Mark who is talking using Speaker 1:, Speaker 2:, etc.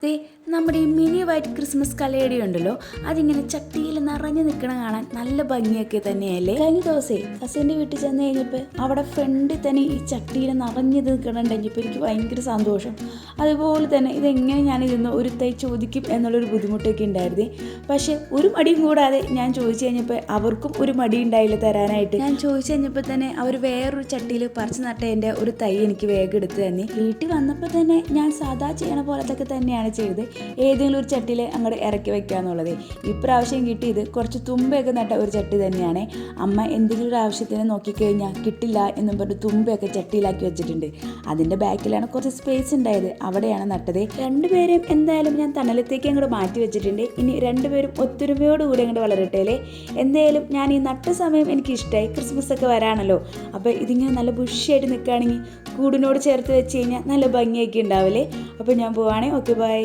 Speaker 1: ദേ നമ്മുടെ ഈ mini white Christmas കലയടി ഉണ്ടല്ലോ, അതിങ്ങനെ ചട്ടിയിൽ നിറഞ്ഞു നിൽക്കണ കാണാൻ നല്ല ഭംഗിയൊക്കെ തന്നെയല്ലേ. കഴിഞ്ഞ ദിവസമേ കസിൻ്റെ വീട്ടിൽ ചെന്ന് കഴിഞ്ഞപ്പോൾ അവിടെ ഫ്രണ്ടിൽ തന്നെ ഈ ചട്ടിയിൽ നിറഞ്ഞു നിൽക്കണുണ്ടെങ്കിൽ എനിക്ക് ഭയങ്കര സന്തോഷം. അതുപോലെ തന്നെ ഇതെങ്ങനെ ഞാനിരുന്ന് ഒരു തൈ ചോദിക്കും എന്നുള്ളൊരു ബുദ്ധിമുട്ടൊക്കെ ഉണ്ടായിരുന്നേ. പക്ഷേ ഒരു മടിയും കൂടാതെ ഞാൻ ചോദിച്ചു കഴിഞ്ഞപ്പോൾ അവർക്കും ഒരു മടി ഉണ്ടായില്ല തരാനായിട്ട്. ഞാൻ ചോദിച്ചു കഴിഞ്ഞപ്പോൾ തന്നെ അവർ വേറൊരു ചട്ടിയിൽ പറിച്ച് നട്ടതിൻ്റെ ഒരു തൈ എനിക്ക് വേഗം എടുത്ത് തന്നെ. വീട്ടിൽ വന്നപ്പോൾ തന്നെ ഞാൻ സാധാ ചെയ്യണ പോലത്തൊക്കെ തന്നെയാണ് ചെയ്ത് ഏതെങ്കിലും ഒരു ചട്ടിയിൽ അങ്ങോട്ട് ഇറക്കി വെക്കാന്നുള്ളത്. ഇപ്രാവശ്യം കിട്ടിയത് കുറച്ച് തുമ്പയൊക്കെ നട്ട ഒരു ചട്ടി തന്നെയാണ്. അമ്മ എന്തെങ്കിലും ഒരു ആവശ്യത്തിന് നോക്കിക്കഴിഞ്ഞാൽ കിട്ടില്ല എന്നും പറഞ്ഞ് തുമ്പയൊക്കെ ചട്ടിയിലാക്കി വെച്ചിട്ടുണ്ട്. അതിൻ്റെ ബാക്കിലാണ് കുറച്ച് സ്പേസ് ഉണ്ടായത്, അവിടെയാണ് നട്ടത്. രണ്ടുപേരും എന്തായാലും ഞാൻ തണലത്തേക്ക് അങ്ങോട്ട് മാറ്റി വെച്ചിട്ടുണ്ട്. ഇനി രണ്ടുപേരും ഒത്തൊരുമയോടുകൂടി അങ്ങോട്ട് വളരട്ടെ. എന്തായാലും ഞാൻ ഈ നട്ട സമയം എനിക്ക് ഇഷ്ടമായി. ക്രിസ്മസ് ഒക്കെ വരാണല്ലോ, അപ്പോൾ ഇതിങ്ങനെ നല്ല ബുഷിയായിട്ട് നിൽക്കുകയാണെങ്കിൽ കൂടിനോട് ചേർത്ത് വെച്ച് കഴിഞ്ഞാൽ നല്ല ഭംഗിയൊക്കെ ഉണ്ടാവില്ലേ. അപ്പോൾ ഞാൻ പോവാണേ. Okay, by.